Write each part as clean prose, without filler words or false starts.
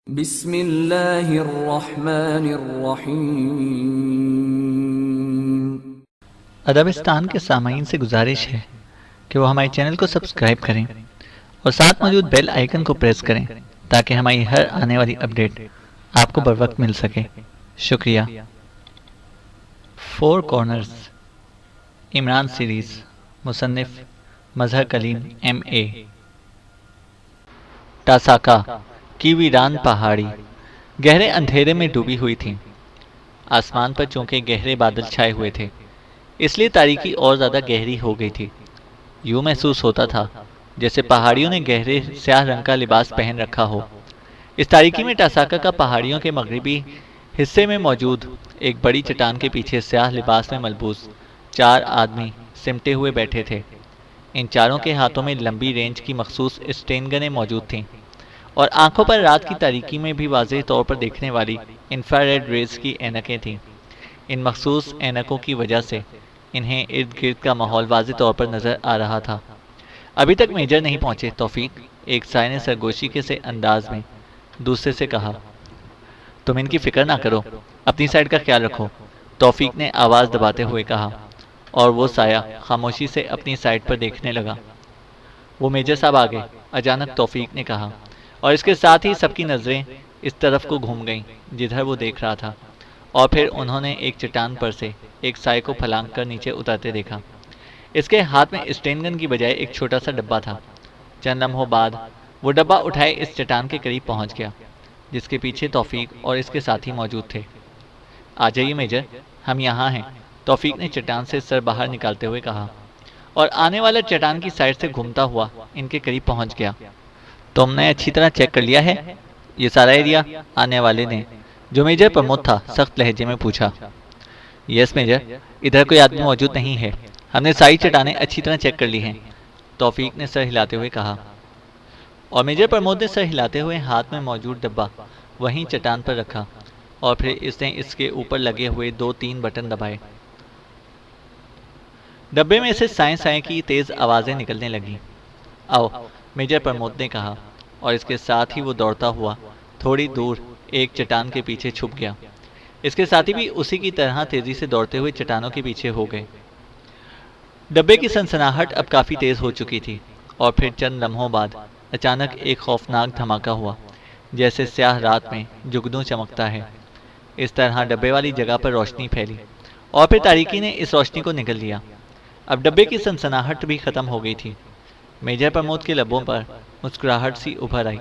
بسم اللہ الرحمن الرحیم۔ ادبستان کے سامعین سے گزارش ہے کہ وہ ہمارے چینل کو سبسکرائب کریں اور ساتھ موجود بیل آئیکن کو پریس کریں تاکہ ہماری ہر آنے والی اپڈیٹ آپ کو بر وقت مل سکے۔ شکریہ۔ فور کارنرز، عمران سیریز، مصنف مظہر کلیم MA۔ ٹاساکا کی ویران پہاڑی گہرے اندھیرے میں ڈوبی ہوئی تھی۔ آسمان پر چونکہ گہرے بادل چھائے ہوئے تھے اس لیے تاریکی اور زیادہ گہری ہو گئی تھی۔ یوں محسوس ہوتا تھا جیسے پہاڑیوں نے گہرے سیاہ رنگ کا لباس پہن رکھا ہو۔ اس تاریکی میں ٹاساکا کا پہاڑیوں کے مغربی حصے میں موجود ایک بڑی چٹان کے پیچھے سیاہ لباس میں ملبوس 4 آدمی سمٹے ہوئے بیٹھے تھے۔ ان چاروں کے ہاتھوں میں لمبی رینج کی مخصوص اسٹین گنیں موجود تھیں اور آنکھوں پر رات کی تاریکی میں بھی واضح طور پر دیکھنے والی انفراریڈ ریز کی اینکیں تھیں۔ ان مخصوص اینکوں کی وجہ سے انہیں ارد گرد کا ماحول واضح طور پر نظر آ رہا تھا۔ ابھی تک میجر نہیں پہنچے توفیق، ایک سائے نے سرگوشی کے سے انداز میں دوسرے سے کہا۔ تم ان کی فکر نہ کرو، اپنی سائڈ کا خیال رکھو، توفیق نے آواز دباتے ہوئے کہا، اور وہ سایہ خاموشی سے اپنی سائڈ پر دیکھنے لگا۔ وہ میجر صاحب آ گئے، اچانک توفیق نے کہا، اور اس کے ساتھ ہی سب کی نظریں اس طرف کو گھوم گئیں جدھر وہ دیکھ رہا تھا، اور پھر انہوں نے ایک چٹان پر سے ایک سائے کو پھلانگ کر نیچے اترتے دیکھا۔ اس کے ہاتھ میں اسٹین گن کی بجائے ایک چھوٹا سا ڈبہ تھا۔ چند لمحوں بعد وہ ڈبہ اٹھائے اس چٹان کے قریب پہنچ گیا جس کے پیچھے توفیق اور اس کے ساتھی موجود تھے۔ آ جائیے میجر، ہم یہاں ہیں، توفیق نے چٹان سے سر باہر نکالتے ہوئے کہا، اور آنے والا چٹان کی سائڈ سے گھومتا ہوا ان کے قریب پہنچ گیا۔ تم نے اچھی طرح چیک کر لیا ہے یہ سارا ایریا؟ آنے والے نے، جو میجر پرمود تھا، سخت لہجے میں پوچھا۔ یس میجر، ادھر کوئی آدمی موجود نہیں ہے، ہم نے ساری چٹانیں اچھی طرح چیک کر لی ہیں، توفیق نے سر ہلاتے ہوئے کہا۔ اور میجر پرمود نے سر ہلاتے ہوئے ہاتھ میں موجود ڈبہ وہیں چٹان پر رکھا، اور پھر اس نے اس کے اوپر لگے ہوئے 2-3 بٹن دبائے۔ ڈبے میں سے سائیں سائیں کی تیز آوازیں نکلنے لگیں۔ آؤ، میجر پرمود نے کہا، اور اس کے ساتھ ہی وہ دوڑتا ہوا تھوڑی دور ایک چٹان کے پیچھے چھپ گیا۔ اس کے ساتھی بھی اسی کی طرح تیزی سے دوڑتے ہوئے چٹانوں کے پیچھے ہو گئے۔ ڈبے کی سنسناہٹ اب کافی تیز ہو چکی تھی، اور پھر چند لمحوں بعد اچانک ایک خوفناک دھماکہ ہوا، جیسے سیاہ رات میں جگنو چمکتا ہے۔ اس طرح ڈبے والی جگہ پر روشنی پھیلی، اور پھر تاریکی نے اس روشنی کو نگل لیا۔ اب ڈبے کی سنسناہٹ بھی ختم ہو گئی تھی۔ میجر پرمود کے لبوں پر مسکراہٹ سی ابھر آئی۔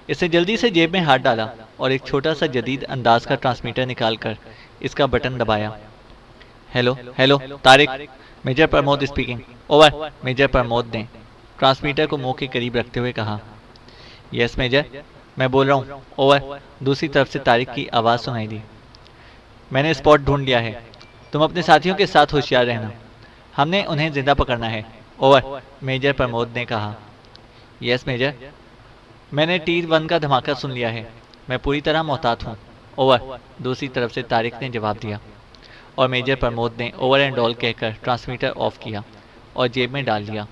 اس نے جلدی سے جیب میں ہاتھ ڈالا اور ایک چھوٹا سا جدید انداز کا ٹرانسمیٹر نکال کر اس کا بٹن دبایا۔ Hello hello Tariq, major Pramod speaking, over, major Pramod نے ٹرانسمیٹر کو منہ کے قریب رکھتے ہوئے کہا۔ یس میجر، میں بول رہا ہوں، اوور، دوسری طرف سے طارق کی آواز سنائی دی۔ میں نے اسپاٹ ڈھونڈ لیا ہے، تم اپنے ساتھیوں کے ساتھ ہوشیار رہنا، ہم نے انہیں زندہ پکڑنا ہے، اوور، میجر پرمود نے کہا۔ یس میجر، میں نے T1 کا دھماکہ سن لیا ہے، میں پوری طرح محتاط ہوں، اوور، دوسری طرف سے طارق نے جواب دیا، اور میجر پرمود نے اوور اینڈ آل کہہ کر ٹرانسمیٹر آف کیا اور جیب میں ڈال لیا۔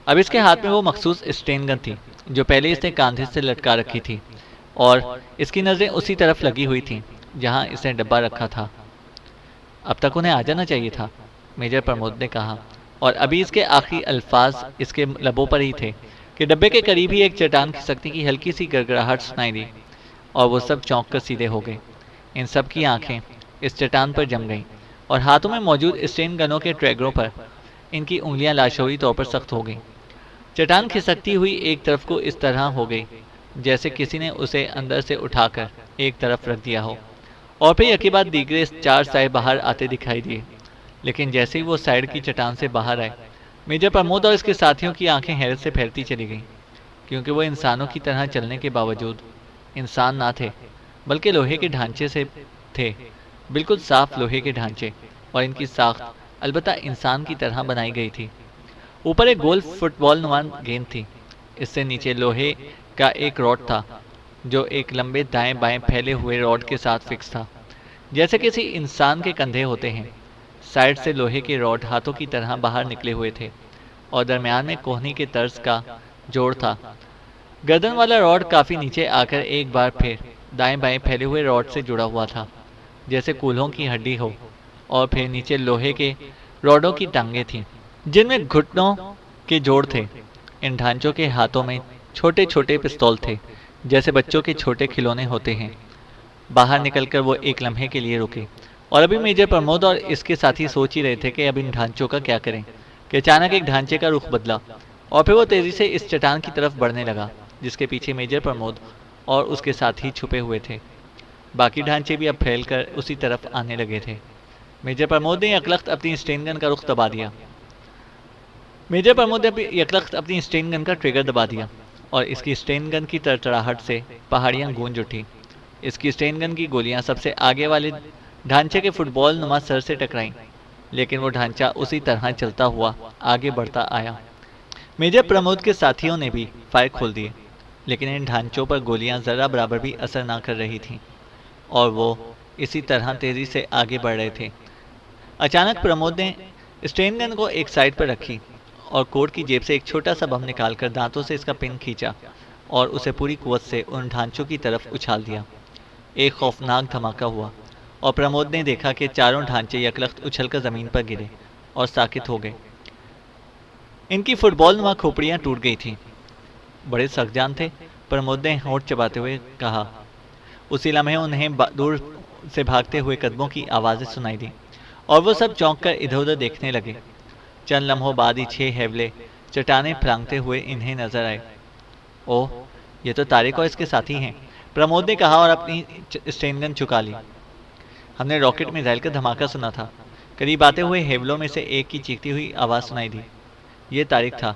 اب اس کے ہاتھ میں وہ مخصوص اسٹین گن تھی جو پہلے اس نے کاندھے سے لٹکا رکھی تھی، اور اس کی نظریں اسی طرف لگی ہوئی تھیں جہاں اس نے ڈبہ رکھا تھا۔ اب تک انہیں آ جانا چاہیے تھا، میجر پرمود نے کہا، اور ابھی اس کے آخری الفاظ اس کے لبوں پر ہی تھے کہ ڈبے کے قریب ہی ایک چٹان کھسکنے کی ہلکی سی گڑگڑاہٹ سنائی دی، اور وہ سب چونک کر سیدھے ہو گئے۔ ان سب کی آنکھیں اس چٹان پر جم گئیں، اور ہاتھوں میں موجود اسٹین گنوں کے ٹریگروں پر ان کی انگلیاں لاشعوری طور پر سخت ہو گئیں۔ چٹان کھسکتی ہوئی ایک طرف کو اس طرح ہو گئی جیسے کسی نے اسے اندر سے اٹھا کر ایک طرف رکھ دیا ہو، اور پھر یکے بعد دیگرے 4 سائے باہر آتے دکھائی دیے۔ لیکن جیسے ہی وہ سائڈ کی چٹان سے باہر آئے، میجر پرمود اور اس کے ساتھیوں کی آنکھیں حیرت سے پھیلتی چلی گئیں، کیونکہ وہ انسانوں کی طرح چلنے کے باوجود انسان نہ تھے بلکہ لوہے کے ڈھانچے سے تھے، بالکل صاف لوہے کے ڈھانچے، اور ان کی ساخت البتہ انسان کی طرح بنائی گئی تھی۔ اوپر ایک گول فٹ بال نما گیند تھی، اس سے نیچے لوہے کا ایک راڈ تھا جو ایک لمبے دائیں بائیں پھیلے ہوئے راڈ کے ساتھ فکس تھا، جیسے کسی انسان کے کندھے ہوتے ہیں۔ سائڈ سے لوہے کے راڈ ہاتھوں کی طرح باہر نکلے ہوئے تھے، اور درمیان میں کوہنی کے طرز کا جوڑ تھا گردن والا راڈ کافی نیچے آ کر ایک بار پھر دائیں بائیں پھیلے ہوئے راڈ سے جڑا ہوا تھا، جیسے کولہوں کی ہڈی ہو، اور پھر نیچے لوہے کے راڈوں کی ٹانگیں تھیں جن میں گھٹنوں کے جوڑ تھے۔ ان ڈھانچوں کے ہاتھوں میں چھوٹے چھوٹے پستول تھے، جیسے بچوں کے چھوٹے کھلونے ہوتے ہیں۔ باہر نکل کر وہ ایک لمحے کے لیے رکے، اور ابھی میجر پرمود اور اس کے ساتھی سوچ ہی رہے تھے کہ اب ان ڈھانچوں کا کیا کریں کہ اچانک ایک ڈھانچے کا رخ بدلا، اور پھر وہ تیزی سے اس چٹان کی طرف بڑھنے لگا جس کے پیچھے میجر پرمود اور اس کے ساتھی چھپے ہوئے تھے۔ باقی ڈھانچے بھی اب پھیل کر اسی طرف آنے لگے تھے۔ میجر پرمود نے یکلخت اپنی اسٹین گن کا رخ دبا دیا۔ میجر پرمود نے یکلخت اپنی اسٹین گن کا ٹریگر دبا دیا، اور اس کی اسٹین گن کی تڑتڑاہٹ سے پہاڑیاں گونج اٹھی۔ اس کی اسٹین گن کی گولیاں سب سے آگے والے ڈھانچے کے فٹ بال نما سر سے ٹکرائیں، لیکن وہ ڈھانچہ اسی طرح چلتا ہوا آگے بڑھتا آیا۔ میجر پرمود کے ساتھیوں نے بھی فائر کھول دیے، لیکن ان ڈھانچوں پر گولیاں ذرہ برابر بھی اثر نہ کر رہی تھیں، اور وہ اسی طرح تیزی سے آگے بڑھ رہے تھے۔ اچانک پرمود نے اسٹین گن کو ایک سائڈ پر رکھی اور کوٹ کی جیب سے ایک چھوٹا سا بم نکال کر دانتوں سے اس کا پن کھینچا اور اسے پوری قوت سے ان ڈھانچوں کی طرف اچھال دیا۔ ایک خوفناک دھماکہ ہوا، اور پرمود نے دیکھا کہ چاروں ڈھانچے یکلخت اچھل کر زمین پر گرے اور ساکت ہو گئے۔ ان کی فٹ بال نما کھوپڑیاں ٹوٹ گئی تھیں۔ بڑے سخت جان تھے، پرمود نے ہونٹ چباتے ہوئے کہا۔ اسی لمحے انہیں دور سے بھاگتے ہوئے قدموں کی آوازیں سنائی دی، اور وہ سب چونک کر ادھر ادھر دیکھنے لگے۔ چند لمحوں بعد ہی 6 ہیولے چٹانیں پھلانگتے ہوئے انہیں نظر آئے۔ اوہ، یہ تو طارق اور اس کے ساتھی ہیں، پرمود نے کہا اور اپنی اسٹین گن چکا لی۔ ہم نے راکٹ میزائل کا دھماکہ سنا تھا۔ قریب آتے ہوئے ہیولوں میں سے ایک کی چیختی ہوئی آواز سنائی دی۔ یہ طارق تھا۔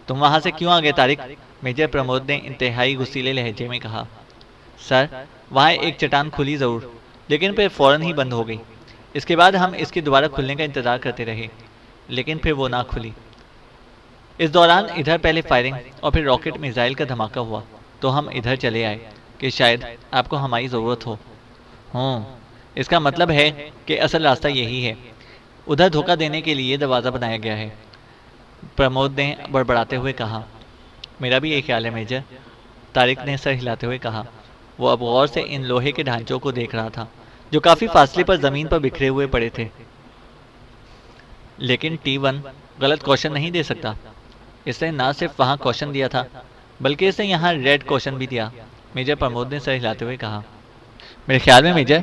تم وہاں سے کیوں آ گئے طارق؟ میجر پرمود نے انتہائی غصیلے لہجے میں کہا۔ سر، وہاں ایک چٹان کھلی ضرور، لیکن پھر فوراً ہی بند ہو گئی۔ اس کے بعد ہم اس کے دوبارہ کھلنے کا انتظار کرتے رہے، لیکن پھر وہ نہ کھلی۔ اس دوران ادھر پہلے فائرنگ اور پھر راکٹ میزائل کا دھماکہ ہوا، تو ہم ادھر چلے آئے کہ شاید آپ کو ہماری ضرورت ہو۔ اس کا مطلب ہے کہ اصل راستہ یہی ہے۔ ادھر دھوکہ دینے کے لیے دروازہ بنایا گیا ہے، پرمود نے بڑبڑاتے ہوئے کہا۔ میرا بھی یہ خیال ہے میجر، طارق نے سر ہلاتے ہوئے کہا۔ وہ اب غور سے ان لوہے کے ڈھانچوں کو دیکھ رہا تھا جو کافی فاصلے پر زمین پر بکھرے ہوئے پڑے تھے۔ لیکن T1 غلط کوشن نہیں دے سکتا۔ اس نے نہ صرف وہاں کوشن دیا تھا، بلکہ اس نے یہاں ریڈ کوشن بھی دیا، میجر پرمود نے سر ہلاتے ہوئے کہا۔ میرے خیال میں میجر،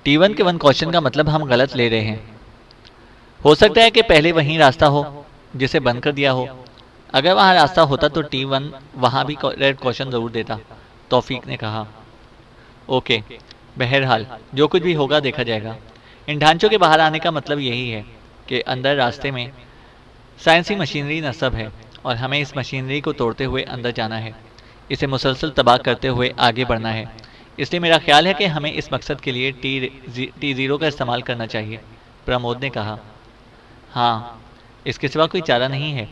T1 کے 1 کوشن کا مطلب ہم غلط لے رہے ہیں۔ ہو سکتا ہے کہ پہلے وہیں راستہ ہو جسے بند کر دیا ہو۔ اگر وہاں راستہ ہوتا تو T1 وہاں بھی ریڈ کوشن ضرور دیتا، توفیق نے کہا۔ اوکے، بہرحال جو کچھ بھی ہوگا دیکھا جائے گا۔ ان ڈھانچوں کے باہر آنے کا مطلب یہی ہے کہ اندر راستے میں سائنسی مشینری نصب ہے، اور ہمیں اس مشینری کو توڑتے ہوئے اندر جانا ہے، اسے مسلسل تباہ کرتے ہوئے آگے بڑھنا ہے۔ اس لیے میرا خیال ہے کہ ہمیں اس مقصد کے لیے T0 کا استعمال کرنا چاہیے، پرمود نے کہا۔ ہاں، اس کے سوا کوئی چارہ نہیں ہے،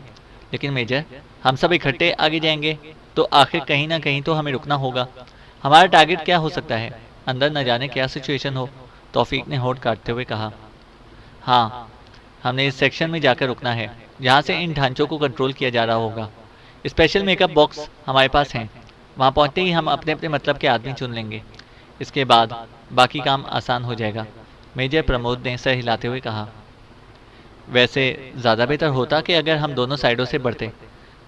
لیکن میجر، ہم سب اکٹھے آگے جائیں گے تو آخر کہیں نہ کہیں تو ہمیں رکنا ہوگا۔ ہمارا ٹارگٹ کیا ہو سکتا ہے؟ اندر نہ جانے کیا سچویشن ہو، توفیق نے ہونٹ کاٹتے ہوئے کہا۔ ہاں، ہم نے اس سیکشن میں جا کر رکنا ہے جہاں سے ان ڈھانچوں کو کنٹرول کیا جا رہا ہوگا۔ اسپیشل میک اپ باکس ہمارے پاس ہیں، وہاں پہنچتے ہی ہم اپنے اپنے مطلب کے آدمی چن لیں گے۔ اس کے بعد باقی کام آسان ہو جائے گا، میجر پرمود نے سر ہلاتے ہوئے کہا۔ ویسے زیادہ بہتر ہوتا کہ اگر ہم دونوں سائڈوں سے بڑھتے،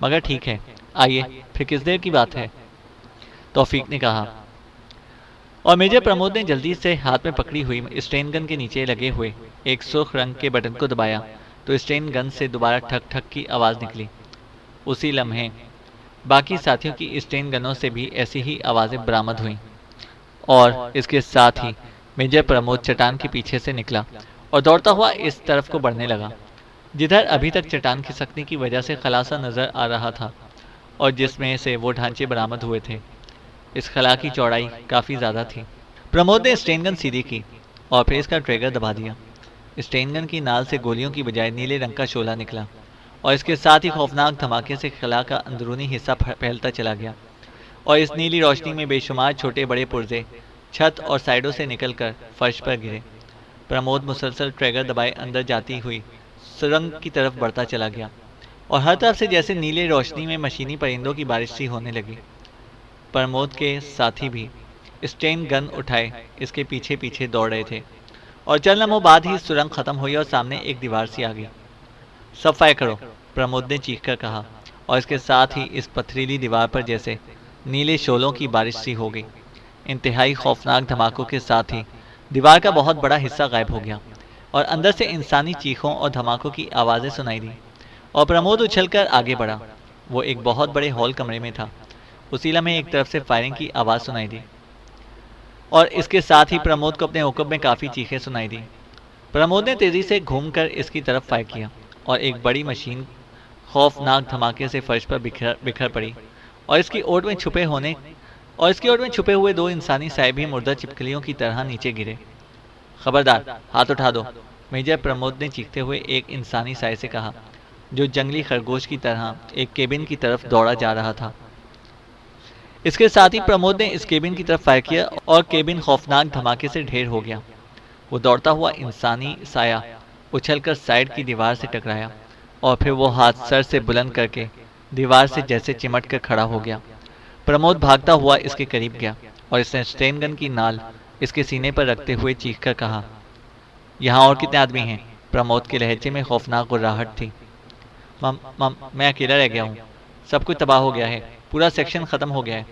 مگر ٹھیک ہے، آئیے، پھر کس دیر کی بات ہے، توفیق نے کہا۔ اور میجر پرمود نے جلدی سے ہاتھ میں پکڑی ہوئی اسٹین گن کے نیچے لگے ہوئے ایک سرخ رنگ کے بٹن کو دبایا تو اسٹین گن سے دوبارہ ٹھک ٹھک کی آواز نکلی۔ اسی لمحے باقی ساتھیوں کی اسٹین گنوں سے بھی ایسی ہی آوازیں برآمد ہوئیں، اور اس کے ساتھ ہی میجر پرمود چٹان کے پیچھے سے نکلا اور دوڑتا ہوا اس طرف کو بڑھنے لگا جدھر ابھی تک چٹان کھسکنے کی وجہ سے خلاصہ نظر آ رہا تھا، اور جس میں سے وہ ڈھانچے برآمد ہوئے تھے۔ اس خلا کی چوڑائی کافی زیادہ تھی۔ پرمود نے اسٹین گن سیدھی کی اور پھر اس کا ٹریگر دبا دیا۔ اسٹین گن کی نال سے گولیوں کی بجائے نیلے رنگ کا شعلہ نکلا، اور اس کے ساتھ ہی خوفناک دھماکے سے خلا کا اندرونی حصہ پھیلتا چلا گیا، اور اس نیلی روشنی میں بے شمار چھوٹے بڑے پرزے چھت اور سائڈوں سے نکل کر فرش پر گرے۔ پرمود مسلسل ٹریگر دبائے اندر جاتی ہوئی سرنگ کی طرف بڑھتا چلا گیا۔ اور ہر طرف سے جیسے نیلے روشنی میں مشینی پرندوں کی بارش سی ہونے لگی۔ پرمود کے ساتھی بھی اسٹین گن اٹھائے اس کے پیچھے پیچھے دوڑ رہے تھے، اور چند لمحوں بعد ہی سرنگ ختم ہوئی اور سامنے ایک دیوار سی آ گئی۔ سب فائر کرو، پرمود نے چیخ کر کہا، اور اس کے ساتھ ہی اس پتھریلی دیوار پر جیسے نیلے شعلوں کی بارش سی ہو گئی۔ انتہائی خوفناک دھماکوں کے ساتھ ہی دیوار کا بہت بڑا حصہ غائب ہو گیا، اور اندر سے انسانی چیخوں اور دھماکوں کی آوازیں سنائی دیں، اور پرمود اچھل کر آگے بڑھا۔ وہ ایک بہت بڑے ہال کمرے میں تھا۔ اسی لمحے ایک طرف سے فائرنگ کی آواز سنائی دی، اور اس کے ساتھ ہی پرمود کو اپنے عقب میں کافی چیخیں سنائی دی۔ پرمود نے تیزی سے گھوم کر اس کی طرف فائر کیا، اور ایک بڑی مشین خوفناک دھماکے سے فرش پر بکھر پڑی، اور اس کی اوٹ میں چھپے ہوئے دو انسانی سائے بھی مردہ چپکلیوں کی طرح نیچے گرے۔ خبردار، ہاتھ اٹھا دو، میجر پرمود نے چیختے ہوئے ایک انسانی سائے سے کہا، جو جنگلی خرگوش کی طرح ایک کیبن کی طرف دوڑا جا رہا تھا۔ اس کے ساتھ ہی پرمود نے اس کیبن کی طرف فائر کیا، اور کیبن خوفناک دھماکے سے ڈھیر ہو گیا۔ وہ دوڑتا ہوا انسانی سایہ اچھل کر سائڈ کی دیوار سے ٹکرایا، اور پھر وہ ہاتھ سر سے بلند کر کے دیوار سے جیسے چمٹ کر کھڑا ہو گیا۔ پرمود بھاگتا ہوا اس کے قریب گیا، اور اس نے اسٹین گن کی نال اس کے سینے پر رکھتے ہوئے چیخ کر کہا، یہاں اور کتنے آدمی ہیں؟ پرمود کے لہجے میں خوفناک گراہٹ تھی۔ میں اکیلا رہ گیا ہوں، سب کچھ تباہ ہو گیا ہے، پورا سیکشن ختم ہو گیا ہے،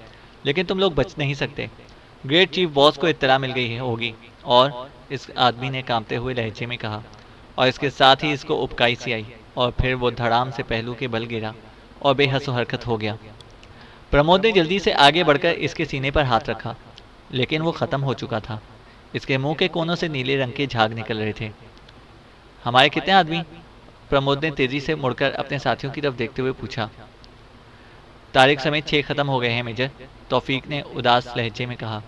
لیکن تم لوگ بچ نہیں سکتے۔ گریٹ چیف باس کو اطلاع مل گئی ہوگی، اور اس آدمی نے کانپتے ہوئے لہجے میں کہا، اور اس کے ساتھ ہی اس کو اپکائی سی آئی، اور پھر وہ دھڑام سے پہلو کے بل گرا اور بے حس و حرکت ہو گیا۔ پرمود نے جلدی سے آگے بڑھ کر اس کے سینے پر ہاتھ رکھا، لیکن وہ ختم ہو چکا تھا۔ اس کے منہ کے کونوں سے نیلے رنگ کے جھاگ نکل رہے تھے۔ ہمارے کتنے آدمی؟ پرمود نے تیزی سے مڑ کر اپنے ساتھیوں کی طرف دیکھتے ہوئے پوچھا۔ طارق سمیت 6 ختم ہو گئے ہیں میجر، توفیق نے اداس لہجے میں کہا۔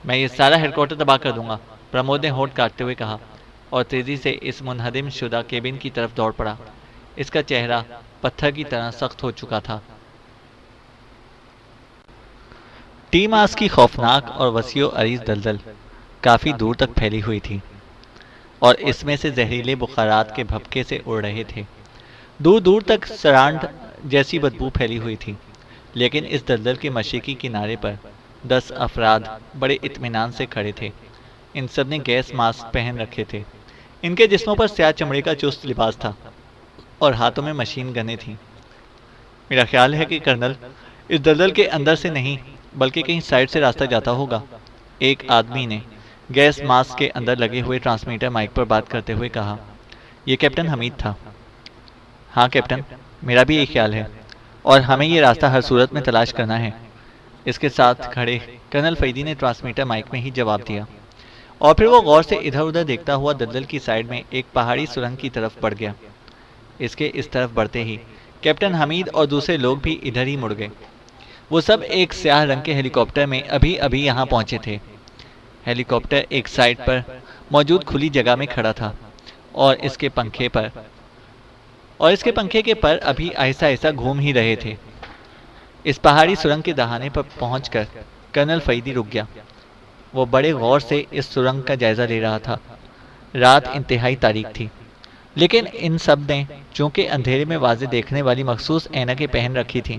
میں یہ سارا ہیڈ کوارٹر تباہ کر دوں گا، پرمود نے ہونٹ کاٹتے ہوئے کہا، اور تیزی سے اس منہدم شدہ کیبن کی طرف دوڑ پڑا۔ اس کا چہرہ پتھر کی طرح سخت ہو چکا تھا۔ ٹی ماس کی خوفناک اور وسیع و عریض دلدل کافی دور تک پھیلی ہوئی تھی، اور اس میں سے زہریلے بخارات کے بھپکے سے اڑ رہے تھے۔ دور دور تک سرانڈ جیسی بدبو پھیلی ہوئی تھی، لیکن اس دلدل کے مشرقی کنارے پر 10 افراد بڑے اطمینان سے کھڑے تھے۔ ان سب نے گیس ماسک پہن رکھے تھے۔ ان کے جسموں پر سیاہ چمڑے کا چست لباس تھا، اور ہاتھوں میں مشین گنیں تھیں۔ میرا خیال ہے کہ کرنل اس دلدل کے اندر سے نہیں بلکہ کہیں سائڈ سے راستہ جاتا ہوگا، ایک آدمی نے گیس ماسک کے اندر لگے ہوئے ٹرانسمیٹر مائک پر بات کرتے ہوئے کہا۔ یہ کیپٹن حمید تھا۔ ہاں کیپٹن، میرا بھی یہی خیال ہے، اور ہمیں یہ راستہ ہر صورت میں تلاش کرنا ہے۔ اس کے ساتھ کھڑے کرنل فیدی نے ٹرانسمیٹر مائک میں ہی جواب دیا، اور پھر وہ غور سے ادھر ادھر دیکھتا ہوا دلدل کی سائڈ میں ایک پہاڑی سرنگ کی طرف بڑھ گیا۔ اس کے اس طرف بڑھتے ہی کیپٹن حمید اور دوسرے لوگ بھی ادھر ہی مڑ گئے۔ وہ سب ایک سیاہ رنگ کے ہیلی کاپٹر میں ابھی یہاں پہنچے تھے۔ ہیلی کاپٹر ایک سائڈ پر موجود کھلی جگہ میں کھڑا تھا، اور اس کے پنکھے کے پر ابھی ایسا گھوم ہی رہے تھے۔ اس پہاڑی سرنگ کے دہانے پر پہنچ کر کرنل فیدی رک گیا۔ وہ بڑے غور سے اس سرنگ کا جائزہ لے رہا تھا۔ رات انتہائی تاریک تھی، لیکن ان سب نے چونکہ اندھیرے میں واضح دیکھنے والی مخصوص اینکیں پہن رکھی تھیں،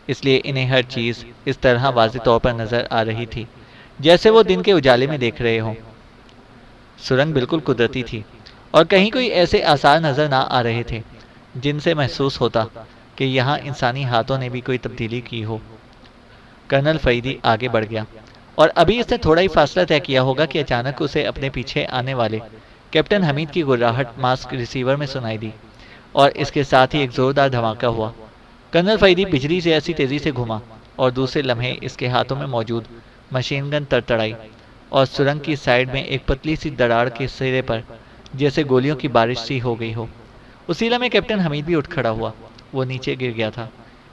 اس لیے انہیں ہر چیز اس طرح واضح طور پر نظر آ رہی تھی جیسے وہ دن کے اجالے میں دیکھ رہے ہوں۔ سرنگ بالکل قدرتی تھی، اور کہیں کوئی ایسے آثار نظر نہ آ رہے تھے جن سے محسوس ہوتا کہ یہاں انسانی ہاتھوں نے بھی کوئی تبدیلی کی ہو۔ کرنل فیدی آگے بڑھ گیا، اور ابھی اس نے تھوڑا ہی فاصلہ طے کیا ہوگا کہ اچانک اسے اپنے پیچھے آنے والے کیپٹن حمید کی گراہٹ ماسک ریسیور میں سنائی دی، اور اس کے ساتھ ہی ایک زوردار دھماکہ ہوا۔ کرنل فیدی بجلی سے ایسی تیزی سے گھوما، اور دوسرے لمحے اس کے ہاتھوں میں موجود مشین گن تڑتڑائی، اور سرنگ کی سائڈ میں ایک پتلی سی دراڑ کے سرے پر جیسے گولیوں کی بارش سی ہو گئی ہو۔ اسی لمحے کیپٹن حمید بھی اٹھ کھڑا ہوا۔ وہ نیچے گر گیا تھا۔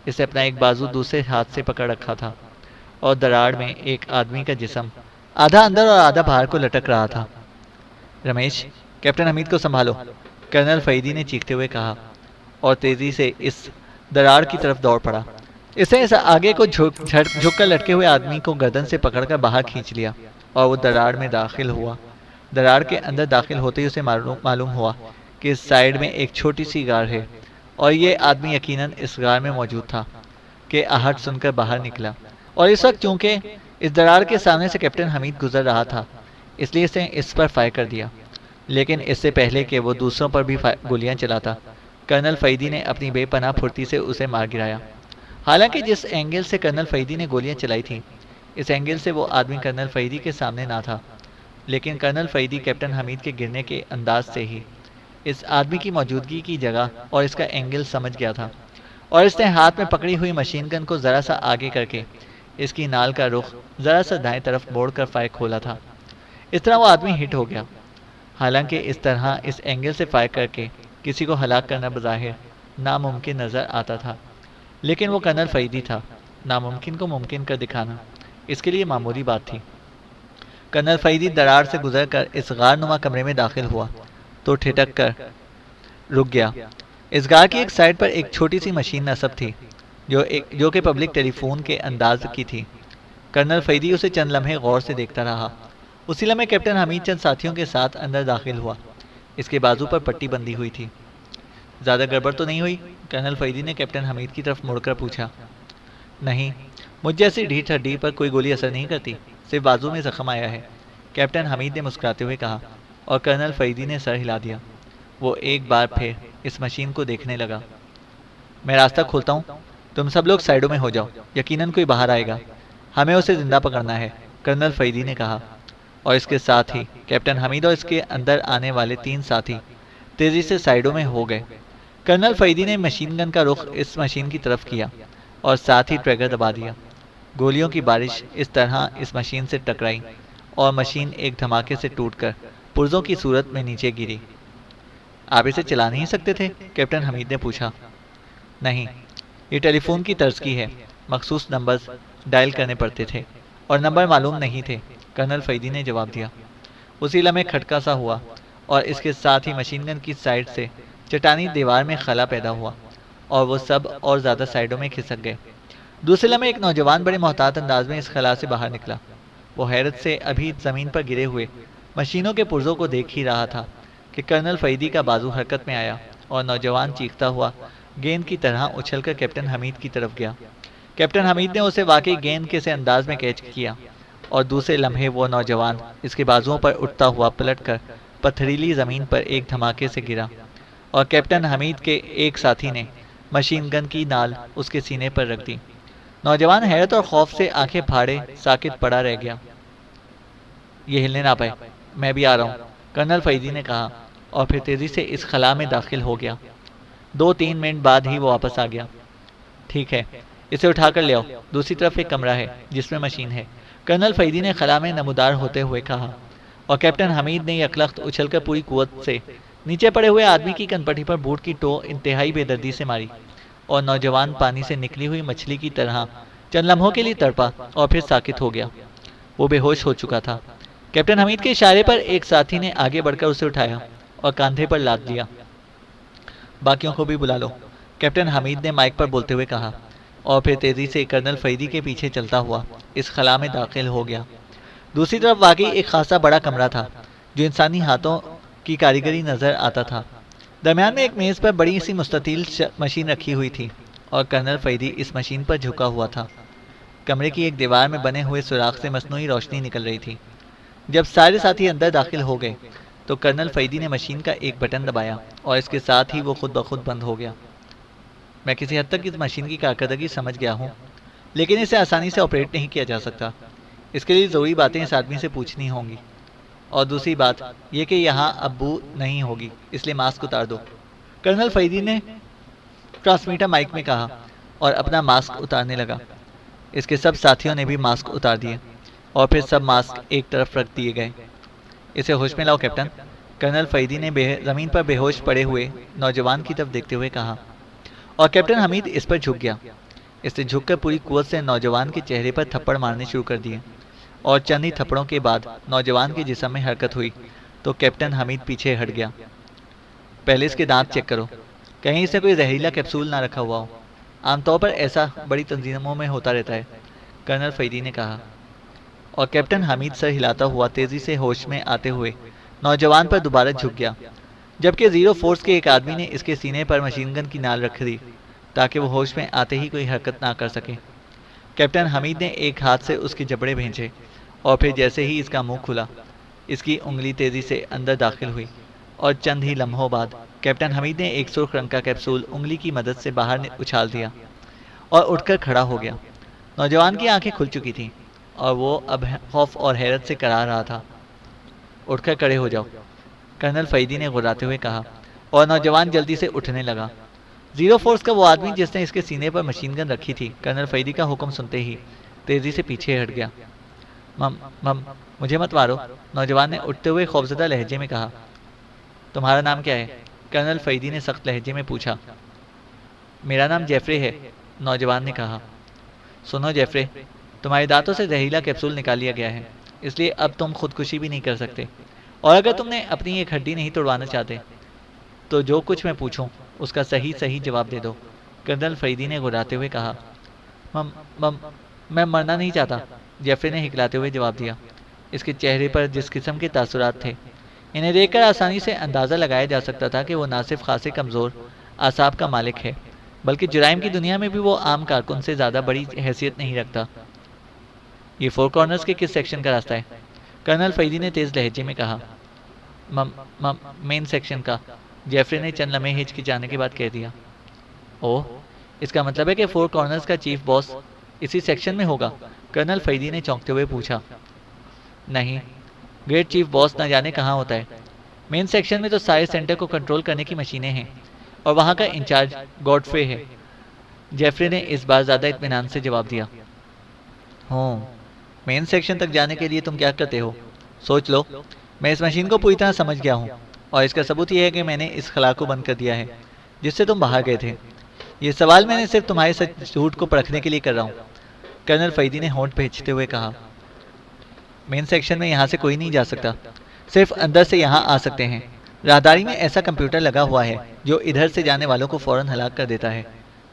اس نے اپنا ایک بازو دوسرے ہاتھ سے پکڑ رکھا تھا، اور دراڑ میں ایک آدمی کا جسم آدھا اندر اور آدھا باہر کو لٹک رہا تھا۔ رمیش، کیپٹن حمید کو سنبھالو، کرنل فیدی نے چیختے ہوئے کہا، اور تیزی سے اس دراڑ کی طرف دوڑ پڑا۔ اس نے اس آگے کو جھک کر لٹکے ہوئے آدمی کو گردن سے پکڑ کر باہر کھینچ لیا، اور وہ دراڑ میں داخل ہوا۔ دراڑ کے اندر داخل ہوتے ہی اسے معلوم ہوا کہ سائڈ میں ایک چھوٹی سی غار ہے اور یہ آدمی یقیناً اس غار میں موجود تھا کہ آہٹ سن کر باہر نکلا، اور اس وقت چونکہ اس درار کے سامنے سے کیپٹن حمید گزر رہا تھا اس لیے اس پر فائر کر دیا، لیکن اس سے پہلے کہ وہ دوسروں پر بھی گولیاں چلاتا کرنل فیدی نے اپنی بے پناہ پھرتی سے اسے مار گرایا۔ حالانکہ جس اینگل سے کرنل فیدی نے گولیاں چلائی تھیں اس اینگل سے وہ آدمی کرنل فیدی کے سامنے نہ تھا، لیکن کرنل فیدی کیپٹن حمید کے گرنے کے انداز سے ہی اس آدمی کی موجودگی کی جگہ اور اس کا اینگل سمجھ گیا تھا، اور اس نے ہاتھ میں پکڑی ہوئی مشین گن کو ذرا سا آگے کر کے اس کی نال کا رخ ذرا سا دائیں طرف موڑ کر فائر کھولا تھا۔ اس طرح وہ آدمی ہٹ ہو گیا۔ حالانکہ اس طرح اس اینگل سے فائر کر کے کسی کو ہلاک کرنا بظاہر ناممکن نظر آتا تھا، لیکن وہ کرنل فیدی تھا، ناممکن کو ممکن کر دکھانا اس کے لیے معمولی بات تھی۔ کرنل فیدی درار سے گزر کر اس غار نما کمرے میں داخل ہوا تو ٹھٹک کر رک گیا۔ اس غار کی ایک سائڈ پر ایک چھوٹی سی مشین نصب تھی جو کہ پبلک ٹیلی فون کے انداز کی تھی۔ کرنل فیدی اسے چند لمحے غور سے دیکھتا رہا۔ اسی لمحے کیپٹن حمید چند ساتھیوں کے ساتھ اندر داخل ہوا۔ اس کے بازو پر پٹی بندھی ہوئی تھی۔ زیادہ گڑبڑ تو نہیں ہوئی؟ کرنل فیدی نے کیپٹن حمید کی طرف مڑ کر پوچھا۔ نہیں، مجھ جیسی ڈھیٹ ہڈی پر کوئی گولی اثر نہیں کرتی، صرف بازو میں زخم آیا ہے، کیپٹن حمید نے مسکراتے ہوئے کہا، اور کرنل فیدی نے سر ہلا دیا۔ وہ ایک بار پھر اس مشین کو دیکھنے لگا۔ میں راستہ کھولتا ہوں، تم سب لوگ سائڈوں میں ہو جاؤ، یقیناً کوئی باہر آئے گا، ہمیں اسے زندہ پکڑنا ہے، کرنل فیدی نے کہا، اور اس کے ساتھ ہی کیپٹن حمید اور اس کے اندر آنے والے 3 ساتھی تیزی سے سائڈوں میں ہو گئے۔ کرنل فیدی نے مشین گن کا رخ اس مشین کی طرف کیا اور ساتھ ہی ٹریگر دبا دیا۔ گولیوں کی بارش اس طرح اس مشین سے ٹکرائی اور مشین ایک دھماکے سے ٹوٹ کر پرزوں کی صورت میں نیچے گری۔ آپ اسے چلا نہیں سکتے تھے؟ کیپٹن حمید نے پوچھا۔ نہیں، یہ ٹیلی فون کی طرز کی ہے، مخصوص نمبرز ڈائل کرنے پڑتے تھے اور نمبر معلوم نہیں تھے، کرنل فیدی نے جواب دیا۔ اسی لمحے کھٹکا سا ہوا اور اس کے ساتھ ہی مشین گن کی سائڈ سے چٹانی دیوار میں خلا پیدا ہوا اور وہ سب اور زیادہ سائڈوں میں کھسک گئے۔ دوسرے لمحے ایک نوجوان بڑے محتاط انداز میں اس خلا سے باہر نکلا۔ وہ حیرت سے ابھی زمین پر گرے ہوئے مشینوں کے پرزوں کو دیکھ ہی رہا تھا کہ کرنل فیدی کا بازو حرکت میں آیا اور نوجوان چیختا ہوا گیند کی طرح اچھل کر کیپٹن حمید کی طرف گیا۔ کیپٹن حمید نے اسے واقعی گیند کے سے انداز میں کیچ کیا اور دوسرے لمحے وہ نوجوان اس کے بازوؤں پر اٹھتا ہوا پلٹ کر پتھریلی زمین پر ایک دھماکے سے گرا اور کیپٹن حمید کے ایک ساتھی نے مشین گن کی نال اس کے سینے پر رکھ دی۔ نوجوان حیرت اور خوف سے آنکھیں پھاڑے ساکت پڑا رہ گیا۔ یہ ہلنے نہ پائے، میں بھی آ رہا ہوں، کرنل فیدی نے کہا اور پھر تیزی سے اس خلا میں داخل ہو گیا۔ 2-3 منٹ بعد ہی وہ واپس آ گیا۔ ٹھیک ہے، اسے اٹھا کر لے آؤ، دوسری طرف ایک کمرہ ہے جس میں مشین ہے، کرنل فیدی نے خلا میں نمودار ہوتے ہوئے کہا، اور کیپٹن حمید نے یکلخت اچھل کر پوری قوت سے نیچے پڑے ہوئے آدمی کی کنپٹی پر بوٹ کی ٹو انتہائی بے دردی سے ماری، اور نوجوان پانی سے نکلی ہوئی مچھلی کی طرح چند لمحوں کے لیے تڑپا اور پھر ساکت ہو گیا۔ وہ بے ہوش ہو چکا تھا۔ کیپٹن حمید کے اشارے پر ایک ساتھی نے آگے بڑھ کر اسے اٹھایا اور کاندھے پر لاد دیا۔ باقیوں کو بھی بلا لو، کیپٹن حمید نے مائک پر بولتے ہوئے کہا، اور پھر تیزی سے کرنل فیدی کے پیچھے چلتا ہوا اس خلا میں داخل ہو گیا۔ دوسری طرف واقعی ایک خاصا بڑا کمرہ تھا جو انسانی ہاتھوں کی کاریگری نظر آتا تھا۔ درمیان میں ایک میز پر بڑی سی مستطیل مشین رکھی ہوئی تھی اور کرنل فیدی اس مشین پر جھکا ہوا تھا۔ کمرے کی ایک دیوار میں بنے ہوئے سوراخ سے مصنوعی روشنی نکل رہی تھی۔ جب سارے ساتھی اندر داخل ہو گئے تو کرنل فیدی نے مشین کا ایک بٹن دبایا اور اس کے ساتھ ہی وہ خود بخود بند ہو گیا۔ میں کسی حد تک اس مشین کی کارکردگی سمجھ گیا ہوں، لیکن اسے آسانی سے آپریٹ نہیں کیا جا سکتا۔ اس کے لیے ضروری باتیں اس آدمی سے پوچھنی ہوں گی، اور دوسری بات یہ کہ یہاں ابو نہیں ہوگی، اس لیے ماسک اتار دو، کرنل فیدی نے ٹرانسمیٹر مائک میں کہا اور اپنا ماسک اتارنے لگا۔ اس کے سب ساتھیوں نے بھی ماسک اتار دیے اور پھر سب ماسک ایک طرف رکھ دیے گئے۔ اسے ہوش میں لاؤ کیپٹن، کرنل فیدی نے زمین پر بے ہوش پڑے ہوئے نوجوان کی طرف دیکھتے ہوئے کہا، اور کیپٹن حمید اس پر جھک گیا۔ اس نے جھک کر پوری قوت سے نوجوان کے چہرے پر تھپڑ مارنے شروع کر دیے، اور چند ہی تھپڑوں کے بعد نوجوان کے جسم میں حرکت ہوئی تو کیپٹن حمید پیچھے ہٹ گیا۔ پہلے اس کے دانت چیک کرو، کہیں اسے کوئی زہریلا کیپسول نہ رکھا ہوا ہو، عام طور پر ایسا بڑی تنظیموں میں ہوتا رہتا ہے، کرنل فیدی نے کہا، اور کیپٹن حمید سر ہلاتا ہوا تیزی سے ہوش میں آتے ہوئے نوجوان پر دوبارہ جھک گیا۔ جبکہ زیرو فورس کے ایک آدمی نے اس کے سینے پر مشین گن کی نال رکھ دی تاکہ وہ ہوش میں آتے ہی کوئی حرکت نہ کر سکے۔ کیپٹن حمید نے ایک ہاتھ سے اس کے جبڑے بھینچے اور پھر جیسے ہی اس کا منہ کھلا اس کی انگلی تیزی سے اندر داخل ہوئی اور چند ہی لمحوں بعد کیپٹن حمید نے ایک سرخ رنگ کا کیپسول انگلی کی مدد سے باہر اچھال دیا اور اٹھ کر کھڑا ہو گیا۔ نوجوان کی آنکھیں کھل چکی تھیں اور وہ اب خوف اور حیرت سے کرا رہا تھا۔ اٹھ کر کھڑے ہو جاؤ، کرنل فیدی نے غراتے ہوئے کہا اور نوجوان جلدی سے اٹھنے لگا۔ زیرو فورس کا وہ آدمی جس نے اس کے سینے پر مشین گن رکھی تھی کرنل فیدی کا حکم سنتے ہی تیزی سے پیچھے ہٹ گیا۔ مجھے مت مارو، نوجوان نے اٹھتے ہوئے خوفزدہ لہجے میں کہا۔ تمہارا نام کیا ہے؟ کرنل فیدی نے سخت لہجے میں پوچھا۔ میرا نام جیفرے ہے، نوجوان نے کہا۔ سنو جیفرے، تمہارے دانتوں سے زہریلا کیپسول نکال لیا گیا ہے، اس لیے اب تم خودکشی بھی نہیں کر سکتے، اور اگر تم نے اپنی ایک ہڈی نہیں توڑوانا چاہتے تو جو کچھ میں پوچھوں اس کا صحیح جواب دے دو، کرنل فیدی نے غراتے ہوئے کہا۔ میں مرنا نہیں چاہتا، جیفرے نے ہکلاتے ہوئے جواب دیا۔ اس کے چہرے پر جس قسم کے تاثرات تھے انہیں دیکھ کر آسانی سے اندازہ لگایا جا سکتا تھا کہ وہ نہ صرف خاصے کمزور اعصاب کا مالک ہے بلکہ جرائم کی دنیا میں بھی وہ عام کارکن سے زیادہ بڑی حیثیت نہیں رکھتا۔ یہ فور کارنرز کے کس سیکشن کا راستہ ہے؟ کرنل فیدی نے تیز لہجے میں کہا۔ مین سیکشن کا، جیفرے نے چند لمحے ہچکچانے کے بعد کہہ دیا۔ اوہ، اس کا مطلب ہے کہ فور کارنرز کا چیف باس اسی سیکشن میں ہوگا؟ کرنل فیدی نے چونکتے ہوئے پوچھا۔ نہیں، گریٹ چیف باس نہ جانے کہاں ہوتا ہے۔ مین سیکشن میں تو سارے سینٹر کو کنٹرول کرنے کی مشینیں ہیں اور وہاں کا انچارج گاڈفرے ہے، جیفرے نے اس بار زیادہ اطمینان سے جواب دیا۔ مین سیکشن تک جانے کے لیے تم کیا کرتے ہو؟ سوچ لو، میں اس مشین کو پوری طرح سمجھ گیا ہوں اور اس کا ثبوت یہ ہے کہ میں نے اس خلا کو بند کر دیا ہے جس سے تم باہر گئے تھے۔ یہ سوال میں نے صرف تمہارے سچ جھوٹ کو پرکھنے کے لیے کر رہا ہوں، کرنل فیدی نے ہونٹ بھینچتے ہوئے کہا۔ مین سیکشن میں یہاں سے کوئی نہیں جا سکتا، صرف اندر سے یہاں آ سکتے ہیں۔ راہداری میں ایسا کمپیوٹر لگا ہوا ہے جو ادھر سے جانے والوں کو فوراً ہلاک کر دیتا ہے،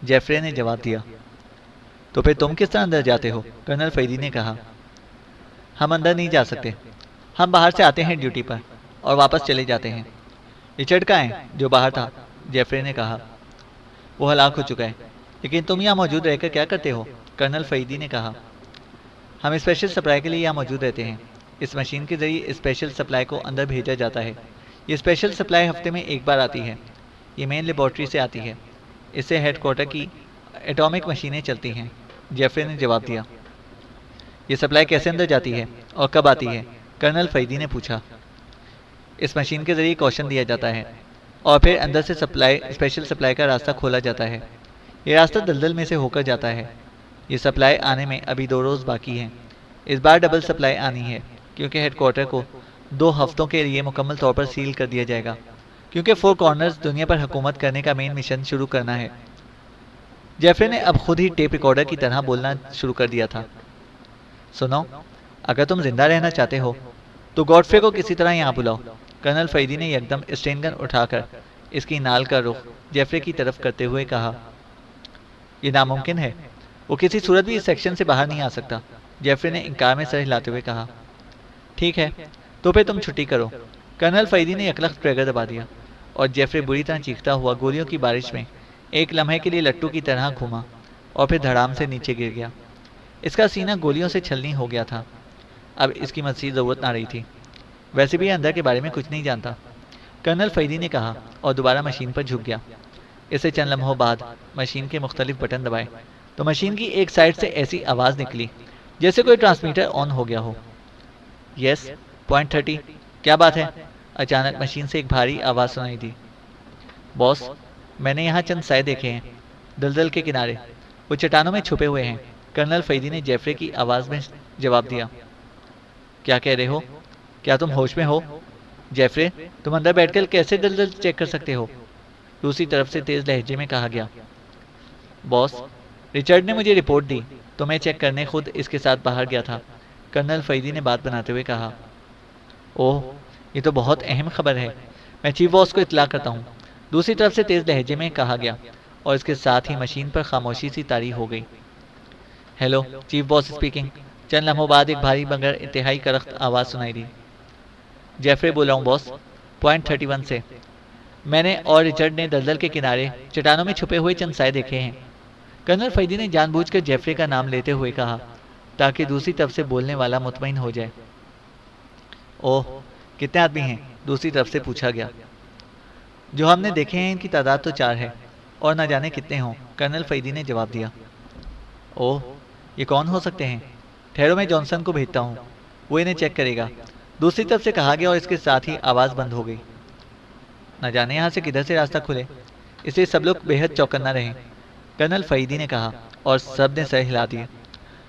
جیفرے نے جواب دیا۔ تو پھر تم کس طرح اندر جاتے ہو؟ کرنل فیدی نے کہا۔ ہم اندر نہیں جا سکتے، ہم باہر سے آتے ہیں ڈیوٹی پر اور واپس چلے جاتے ہیں۔ رچرڈ کا ہے جو باہر تھا، جیفرے نے کہا۔ وہ ہلاک ہو چکا ہے، لیکن تم یہاں موجود رہ کر کیا کرتے ہو؟ کرنل فیدی نے کہا۔ ہم اسپیشل سپلائی کے لیے یہاں موجود رہتے ہیں، اس مشین کے ذریعے اسپیشل سپلائی کو اندر بھیجا جاتا ہے۔ یہ اسپیشل سپلائی ہفتے میں ایک بار آتی ہے، یہ مین لیبارٹری سے آتی ہے، اس سے ہیڈ کوارٹر کی ایٹامک مشینیں چلتی ہیں، جیفرے نے جواب دیا۔ یہ سپلائی کیسے اندر جاتی ہے اور کب آتی ہے؟ کرنل فیدی نے پوچھا۔ اس مشین کے ذریعے کوشن دیا جاتا ہے اور پھر اندر سے اسپیشل سپلائی کا راستہ کھولا جاتا ہے۔ یہ راستہ دلدل میں سے ہو کر جاتا ہے۔ یہ سپلائی آنے میں ابھی 2 روز باقی ہیں، اس بار ڈبل سپلائی آنی ہے کیونکہ ہیڈ کوارٹر کو 2 ہفتوں کے لیے مکمل طور پر سیل کر دیا جائے گا، کیونکہ فور کارنرز دنیا پر حکومت کرنے کا مین مشن شروع کرنا ہے۔ جیفرے نے اب خود ہی ٹیپ ریکارڈر کی طرح بولنا شروع کر دیا تھا۔ سنو، اگر تم زندہ رہنا چاہتے ہو تو گاڈفرے کو کسی طرح یہاں بلاؤ۔ کرنل فیدی نے یکدم اسٹین گن اٹھا کر اس کی نال کا رخ جیفرے کی طرف کرتے ہوئے کہا۔ یہ ناممکن ہے، وہ کسی صورت بھی اس سیکشن سے باہر نہیں آ سکتا، جیفرے نے انکار میں سر ہلاتے ہوئے کہا۔ ٹھیک ہے، تو پھر تم چھٹی کرو۔ کرنل فیدی نے یکلخت ٹریگر دبا دیا اور جیفرے بری طرح چیختا ہوا گولیوں کی بارش میں ایک لمحے کے لیے لٹو کی طرح گھوما اور پھر دھڑام سے نیچے گر گیا۔ اس کا سینہ گولیوں سے چھلنی ہو گیا تھا، اب اس کی مزید ضرورت نہ رہی تھی۔ ویسے بھی اندر کے بارے میں کچھ نہیں جانتا، کرنل فیدی نے کہا اور دوبارہ مشین پر جھک گیا۔ اس سے چند لمحوں بعد مشین کے مختلف بٹن دبائے تو مشین کی ایک سائڈ سے ایسی آواز نکلی جیسے کوئی ٹرانسمیٹر آن ہو گیا ہو۔ یس، پوائنٹ 30، کیا بات ہے؟ اچانک مشین سے ایک بھاری آواز سنائی دی۔ باس، میں نے یہاں چند سائے دیکھے ہیں، دلدل کے کنارے، وہ چٹانوں میں چھپے ہوئے ہیں، کرنل فیدی نے جیفرے کی آواز میں جواب دیا۔ کیا کہہ رہے ہو؟ کیا تم ہوش میں ہو؟ جیفرے، تم اندر بیٹھ کر کیسے دلدل چیک کر سکتے ہو؟ دوسری طرف سے تیز لہجے میں کہا گیا۔ باس، رچرڈ نے مجھے رپورٹ دی تو میں چیک کرنے خود اس کے ساتھ باہر گیا تھا، کرنل فیدی نے بات بناتے ہوئے کہا۔ اوہ، یہ تو بہت اہم خبر ہے، میں چیف باس کو اطلاع کرتا ہوں، دوسری طرف سے تیز لہجے میں کہا گیا اور اس کے ساتھ ہی مشین پر خاموشی سی طاری ہو گئی۔ ہیلو، چیف باس اسپیکنگ۔ چند لمحوں بعد ایک بھاری مگر انتہائی کرخت آواز سنائی دی۔ جیفرے بول رہا ہوں باس، پوائنٹ 31 سے۔ میں نے اور رچرڈ نے دلدل کے کنارے چٹانوں میں چھپے ہوئے چند سائے دیکھے ہیں۔ کرنل فیدی نے جان بوجھ کر جیفری کا نام لیتے ہوئے کہا تاکہ دوسری طرف سے بولنے والا مطمئن ہو جائے۔ اوہ، کتنے آدمی ہیں؟ دوسری طرف سے پوچھا گیا۔ جو ہم نے دیکھے ہیں ان کی تعداد تو 4 ہے اور نہ جانے کتنے ہوں، کرنل فیدی نے جواب دیا۔ اوہ، یہ کون ہو سکتے ہیں؟ ٹھہرو، میں جانسن کو بھیجتا ہوں، وہ انہیں چیک کرے گا، دوسری طرف سے کہا گیا اور اس کے ساتھ ہی آواز بند ہو گئی۔ نہ جانے یہاں سے کدھر سے راستہ کھلے، اس لیے سب لوگ بےحد چوکنا رہیں، کرنل فیدی نے کہا، اور سب نے سر ہلا دیے۔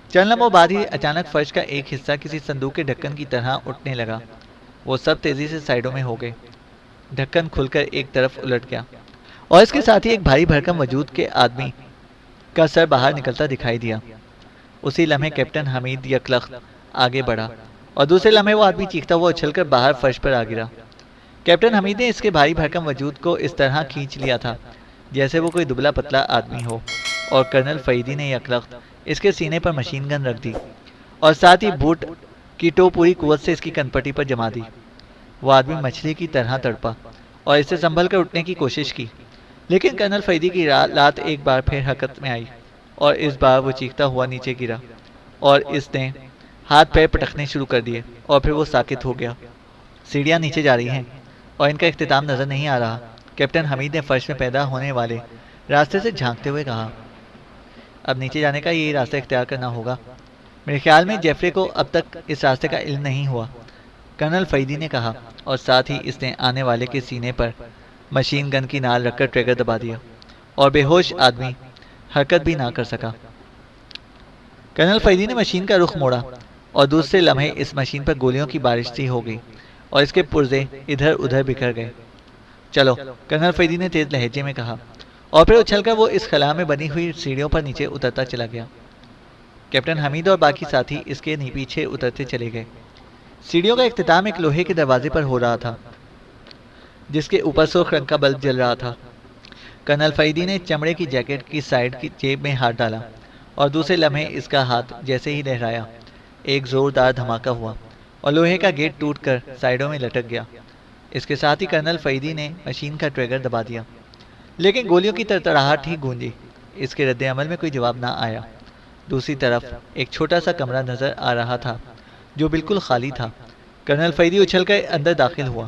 چند لمحوں بعد ہی اچانک فرش کا ایک حصہ کسی صندوق کے ڈھکن کی طرح اٹھنے لگا۔ وہ سب تیزی سے سائڈوں میں ہو گئے۔ ڈھکن کھل کر ایک طرف الٹ گیا اور اس کے ساتھ ہی ایک بھاری بھرکم وجود کے آدمی کا سر باہر نکلتا دکھائی دیا۔ اسی لمحے کیپٹن حمید یکلخت آگے بڑھا اور دوسرے لمحے وہ آدمی چیختا ہوا اچھل کر باہر فرش پر آ گرا۔ کیپٹن حمید نے اس کے بھاری بھرکم وجود کو اس طرح کھینچ لیا تھا جیسے وہ کوئی دبلا پتلا آدمی ہو، اور کرنل فیدی نے یکلخت اس کے سینے پر مشین گن رکھ دی اور ساتھ ہی بوٹ کی ٹو پوری قوت سے اس کی کنپٹی پر جما دی۔ وہ آدمی مچھلی کی طرح تڑپا اور اس سے سنبھل کر اٹھنے کی کوشش کی، لیکن کرنل فیدی کی لات ایک بار پھر حرکت میں آئی اور اس بار وہ چیختا ہوا نیچے گرا اور اس نے ہاتھ پیر پٹکنے شروع کر دیے اور پھر وہ ساکت ہو گیا۔ سیڑھیاں نیچے جا رہی ہیں اور ان کا اختتام نظر نہیں آ رہا، کیپٹن حمید نے فرش میں پیدا ہونے والے راستے سے جھانکتے ہوئے کہا۔ اب نیچے جانے کا یہی راستہ اختیار کرنا ہوگا۔ میرے خیال میں جیفری کو اب تک اس راستے کا علم نہیں ہوا، کرنل فیدی نے کہا، اور ساتھ ہی اس نے آنے والے کے سینے پر مشین گن کی نال رکھ کر ٹریگر دبا دیا اور بے ہوش آدمی حرکت بھی نہ کر سکا۔ کرنل فیدی نے مشین کا رخ موڑا اور دوسرے لمحے اس مشین پر گولیوں کی بارش سی ہو گئی اور اس کے پرزے ادھر ادھر بکھر گئے۔ چلو، کرنل فیدی نے تیز لہجے میں کہا، اور پھر اچھل کر وہ اس خلا میں بنی ہوئی سیڑھیوں پر نیچے اترتا چلا گیا۔ کیپٹن حمید اور باقی ساتھی اس کے پیچھے اترتے چلے گئے۔ سیڑھیوں کا اختتام ایک لوہے کے دروازے پر ہو رہا تھا جس کے اوپر سرخ رنگ کا بلب جل رہا تھا۔ کرنل فیدی نے چمڑے کی جیکٹ کی سائیڈ کی جیب میں ہاتھ ڈالا اور دوسرے لمحے اس کا ہاتھ جیسے ہی لہرایا، ایک زوردار دھماکہ ہوا اور لوہے کا گیٹ ٹوٹ کر سائیڈوں میں لٹک گیا۔ اس کے ساتھ ہی کرنل فیدی نے مشین کا ٹریگر دبا دیا، لیکن گولیوں کی تڑتڑاہٹ ہی گونجی، اس کے رد عمل میں کوئی جواب نہ آیا۔ دوسری طرف ایک چھوٹا سا کمرہ نظر آ رہا تھا جو بالکل خالی تھا۔ کرنل فیدی اچھل کر اندر داخل ہوا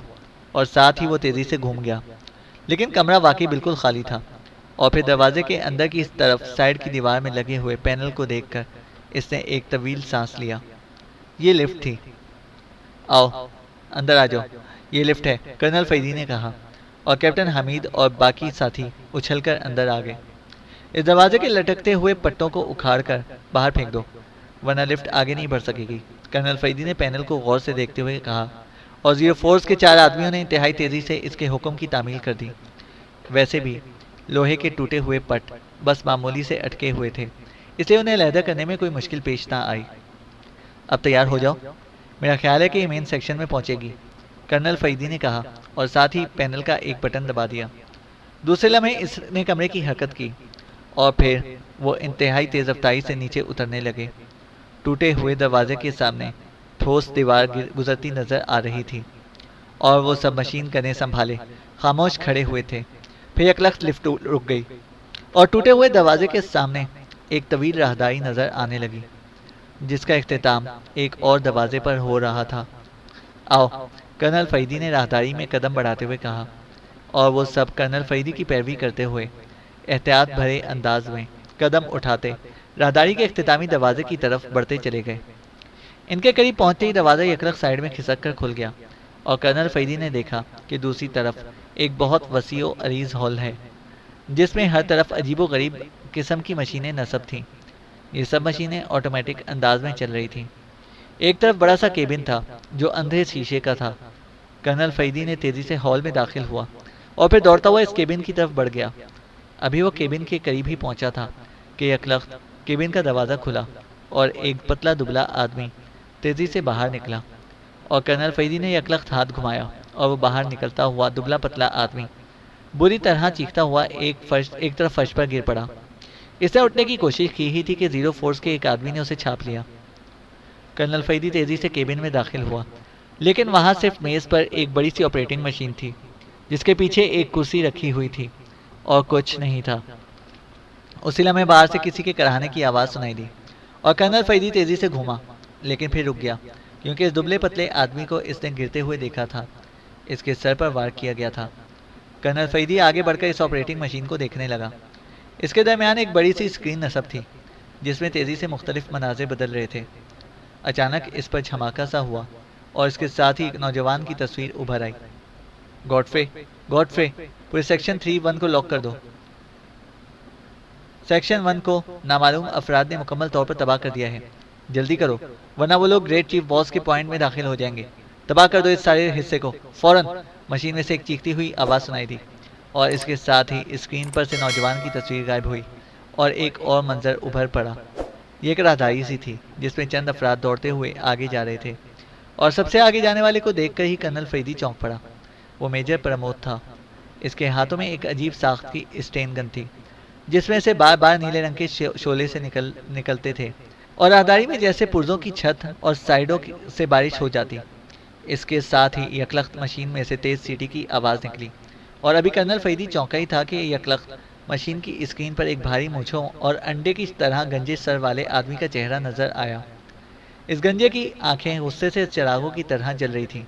اور ساتھ ہی وہ تیزی سے گھوم گیا، لیکن کمرہ واقعی بالکل خالی تھا، اور پھر دروازے کے اندر کی طرف سائیڈ کی دیوار میں لگے ہوئے پینل کو دیکھ کر اس نے ایک طویل سانس لیا۔ یہ لفٹ تھی۔ آؤ اندر آ جاؤ، یہ لفٹ ہے، کرنل فیدی نے کہا، اور کیپٹن حمید اور باقی ساتھی اچھل کر اندر آ گئے۔ اس دروازے کے لٹکتے ہوئے پٹوں کو اکھاڑ کر باہر پھینک دو، ورنہ لفٹ آگے نہیں بڑھ سکے گی، کرنل فیدی نے پینل کو غور سے دیکھتے ہوئے کہا، اور زیرو فورس کے 4 آدمیوں نے انتہائی تیزی سے اس کے حکم کی تعمیل کر دی۔ ویسے بھی لوہے کے ٹوٹے ہوئے پٹ بس معمولی سے اٹکے ہوئے تھے، اس لیے انہیں علیحدہ کرنے میں کوئی مشکل پیش نہ آئی۔ اب تیار ہو جاؤ، میرا خیال ہے کہ یہ مین سیکشن میں پہنچے گی، کرنل فیدی نے کہا، اور ساتھ ہی پینل کا ایک بٹن دبا دیا۔ دوسرے لمحے اس نے کمرے کی حرکت کی اور پھر وہ انتہائی تیز رفتاری سے نیچے اترنے لگے۔ ٹوٹے ہوئے دروازے کے سامنے ٹھوس دیوار گزرتی نظر آ رہی تھی اور وہ سب مشین گنیں سنبھالے خاموش کھڑے ہوئے تھے۔ پھر یکلخت لفٹ رک گئی اور ٹوٹے ہوئے دروازے کے سامنے ایک طویل راہداری نظر آنے لگی جس کا اختتام ایک اور دروازے پر ہو رہا تھا۔ آؤ، کرنل فیدی نے راہداری میں قدم بڑھاتے ہوئے کہا، اور وہ سب کرنل فیدی کی پیروی کرتے ہوئے احتیاط بھرے انداز میں قدم اٹھاتے راہداری کے اختتامی دروازے کی طرف بڑھتے چلے گئے۔ ان کے قریب پہنچتے ہی دروازہ یکلخت سائیڈ میں کھسک کر کھل گیا اور کرنل فیدی نے دیکھا کہ دوسری طرف ایک بہت وسیع و عریض ہال ہے جس میں ہر طرف عجیب و غریب قسم کی مشینیں نصب تھیں۔ یہ سب مشینیں آٹومیٹک انداز میں چل رہی تھیں۔ ایک طرف بڑا سا کیبن تھا جو اندھے شیشے کا تھا۔ کرنل فیدی نے تیزی سے ہال میں داخل ہوا اور پھر دوڑتا ہوا اس کیبن کی طرف بڑھ گیا۔ ابھی وہ کیبن کے قریب ہی پہنچا تھا کہ یکلخت کیبن کا دروازہ کھلا اور ایک پتلا دبلا آدمی تیزی سے باہر نکلا، اور کرنل فیدی نے یکلخت ہاتھ گھمایا اور وہ باہر نکلتا ہوا دبلا پتلا آدمی بری طرح چیختا ہوا ایک طرف فرش پر گر پڑا۔ اس نے اٹھنے کی کوشش کی ہی تھی کہ زیرو فورس کے ایک آدمی نے اسے چھاپ لیا۔ کرنل فیدی تیزی سے کیبن میں داخل ہوا، لیکن وہاں صرف میز پر ایک بڑی سی آپریٹنگ مشین تھی جس کے پیچھے ایک کرسی رکھی ہوئی تھی اور کچھ نہیں تھا۔ اسی لمحے باہر سے کسی کے کراہنے کی آواز سنائی دی اور کرنل فیدی تیزی سے گھوما، لیکن پھر رک گیا کیونکہ اس دبلے پتلے آدمی کو اس نے گرتے ہوئے دیکھا تھا۔ اس کے سر پر وار کیا گیا تھا۔ کرنل فیدی آگے بڑھ کر اس آپریٹنگ مشین کو دیکھنے لگا۔ اس کے درمیان ایک بڑی سی اسکرین نصب تھی جس میں تیزی سے مختلف مناظر بدل رہے تھے۔ اچانک اس پر دھماکہ سا ہوا اور اس کے ساتھ ہی ایک نوجوان کی تصویر ابھر آئی۔ گوڈفرے، پورے سیکشن 3-1 کو لاک کر دو۔ سیکشن 1 کو نامعلوم افراد نے مکمل طور پر تباہ کر دیا ہے۔ جلدی کرو ورنہ وہ لوگ گریٹ چیف باس کے پوائنٹ میں داخل ہو جائیں گے۔ تباہ کر دو اس سارے حصے کو فوراً۔ مشین میں سے ایک چیختی ہوئی آواز سنائی دی اور اس کے ساتھ ہی اسکرین پر سے نوجوان کی تصویر غائب ہوئی اور ایک اور منظر ابھر پڑا۔ یہ ایک راہداری سی تھی جس میں چند افراد دوڑتے ہوئے آگے جا رہے تھے اور سب سے آگے جانے والے کو دیکھ کر ہی کرنل فیدی چونک پڑا۔ وہ میجر پرمود تھا۔ اس کے ہاتھوں میں ایک عجیب ساخت کی اسٹین گن تھی جس میں سے بار بار نیلے رنگ کے شعلے سے نکلتے تھے اور راہداری میں جیسے پرزوں کی چھت اور سائیڈوں سے بارش ہو جاتی۔ اس کے ساتھ ہی یکلخت مشین میں سے تیز سیٹی کی آواز نکلی اور ابھی کرنل فیدی چونکا ہی تھا کہ یکلخت مشین کی اسکرین پر ایک بھاری مونچھوں اور انڈے کی طرح گنجے سر والے آدمی کا چہرہ نظر آیا۔ اس گنجے کی آنکھیں غصے سے چراغوں کی طرح جل رہی تھیں۔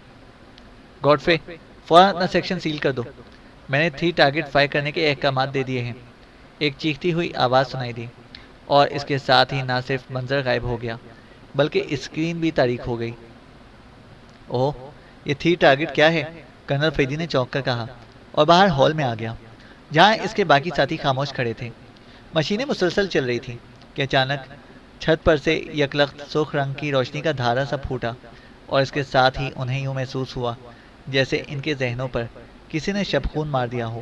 گوڈفرے، فوراً اپنا سیکشن سیل کر دو۔ میں نے 3 ٹارگٹ فائر کرنے کے احکامات دے دیے ہیں۔ ایک چیختی ہوئی آواز سنائی دی اور اس کے ساتھ ہی نہ صرف منظر غائب ہو گیا بلکہ اسکرین بھی تاریک ہو گئی۔ اوہ، یہ 3 ٹارگٹ کیا ہے؟ کرنل فیدی نے چونک کر کہا اور باہر ہال میں آ گیا جہاں اس کے باقی ساتھی خاموش کھڑے تھے۔ مشینیں مسلسل چل رہی تھیں کہ اچانک چھت پر سے یکلخت سرخ رنگ کی روشنی کا دھارا سا پھوٹا اور اس کے ساتھ ہی انہیں یوں محسوس ہوا جیسے ان کے ذہنوں پر کسی نے شبخون مار دیا ہو۔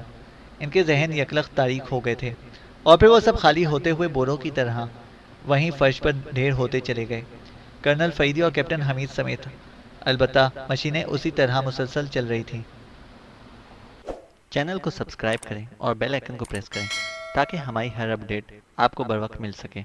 ان کے ذہن یکلخت تاریک ہو گئے تھے اور پھر وہ سب خالی ہوتے ہوئے بوروں کی طرح وہیں فرش پر ڈھیر ہوتے چلے گئے، کرنل فیدی اور کیپٹن حمید سمیت۔ البتہ مشینیں اسی طرح مسلسل چل رہی تھیں۔ چینل کو سبسکرائب کریں اور بیل آئیکن کو پریس کریں تاکہ ہماری ہر اپڈیٹ آپ کو بر وقت مل سکے۔